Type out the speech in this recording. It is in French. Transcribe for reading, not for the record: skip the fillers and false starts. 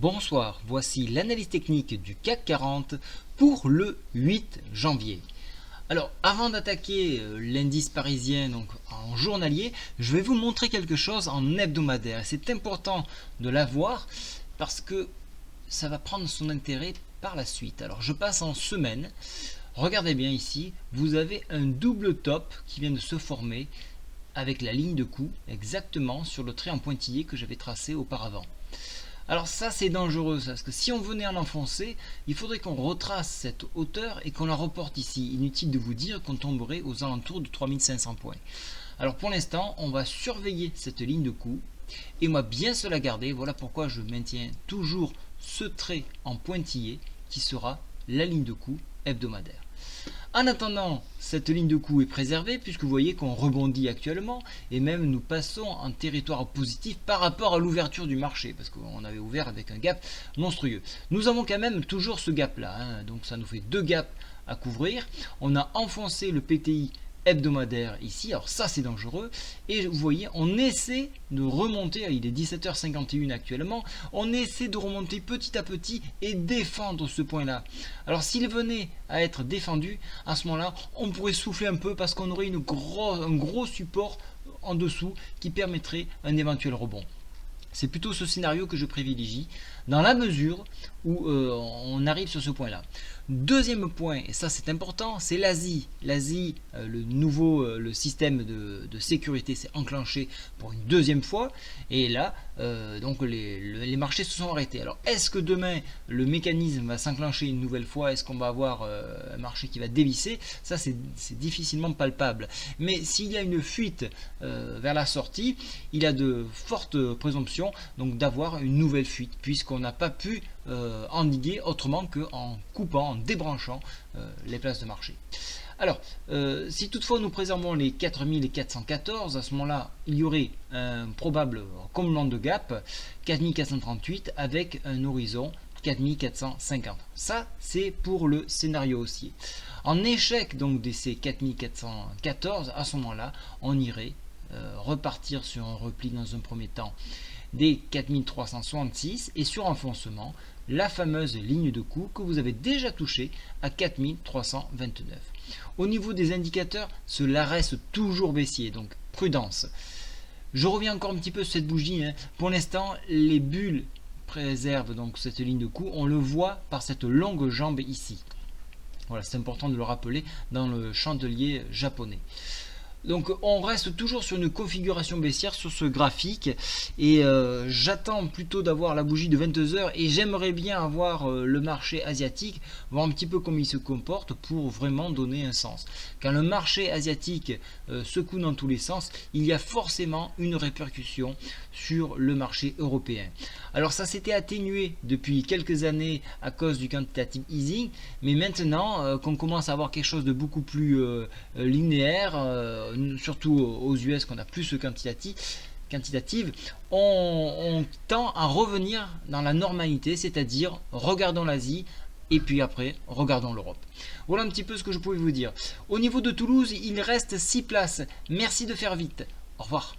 Bonsoir, voici l'analyse technique du CAC 40 pour le 8 janvier. Alors, avant d'attaquer l'indice parisien donc en journalier, je vais vous montrer quelque chose en hebdomadaire. C'est important de l'avoir parce que ça va prendre son intérêt par la suite. Alors, je passe en semaine. Regardez bien ici, vous avez un double top qui vient de se former avec la ligne de coup exactement sur le trait en pointillé que j'avais tracé auparavant. Alors ça c'est dangereux parce que si on venait en enfoncer, il faudrait qu'on retrace cette hauteur et qu'on la reporte ici. Inutile de vous dire qu'on tomberait aux alentours de 3500 points. Alors pour l'instant, on va surveiller cette ligne de coup et moi bien se la garder. Voilà pourquoi je maintiens toujours ce trait en pointillé qui sera la ligne de coup hebdomadaire. En attendant, cette ligne de coup est préservée puisque vous voyez qu'on rebondit actuellement et même nous passons en territoire positif par rapport à l'ouverture du marché parce qu'on avait ouvert avec un gap monstrueux. Nous avons quand même toujours ce gap là, donc ça nous fait deux gaps à couvrir. On a enfoncé le PTI hebdomadaire ici, alors ça c'est dangereux et vous voyez on essaie de remonter, il est 17h51 actuellement, on essaie de remonter petit à petit et défendre ce point là. Alors s'il venait à être défendu, à ce moment là on pourrait souffler un peu parce qu'on aurait un gros support en dessous qui permettrait un éventuel rebond. C'est plutôt ce scénario que je privilégie dans la mesure où on arrive sur ce point là. Deuxième point, et ça c'est important, c'est l'Asie. L'Asie, le système de sécurité s'est enclenché pour une deuxième fois et là donc les marchés se sont arrêtés. Alors est-ce que demain le mécanisme va s'enclencher une nouvelle fois? Est-ce qu'on va avoir un marché qui va dévisser? Ça c'est difficilement palpable. Mais s'il y a une fuite vers la sortie, il y a de fortes présomptions donc d'avoir une nouvelle fuite puisqu'on n'a pas pu endiguer autrement qu'en coupant, en débranchant les places de marché. Alors, si toutefois nous préservons les 4414, à ce moment-là, il y aurait un probable comblement de gap 4438 avec un horizon 4450. Ça, c'est pour le scénario haussier. En échec donc de ces 4414, à ce moment-là, on irait repartir sur un repli dans un premier temps des 4366 et sur enfoncement la fameuse ligne de coup que vous avez déjà touchée à 4329. Au niveau des indicateurs, cela reste toujours baissier, donc prudence. Je reviens encore un petit peu sur cette bougie. Pour l'instant, les bulles préservent donc cette ligne de coup. On le voit par cette longue jambe ici. Voilà, c'est important de le rappeler dans le chandelier japonais. Donc on reste toujours sur une configuration baissière sur ce graphique et j'attends plutôt d'avoir la bougie de 22 heures et j'aimerais bien avoir le marché asiatique, voir un petit peu comment il se comporte pour vraiment donner un sens. Quand le marché asiatique secoue dans tous les sens, il y a forcément une répercussion sur le marché européen. Alors ça s'était atténué depuis quelques années à cause du quantitative easing, mais maintenant qu'on commence à avoir quelque chose de beaucoup plus linéaire, surtout aux US qu'on a plus ce quantitative, on tend à revenir dans la normalité, c'est-à-dire regardons l'Asie et puis après regardons l'Europe. Voilà un petit peu ce que je pouvais vous dire. Au niveau de Toulouse, il reste 6 places. Merci de faire vite. Au revoir.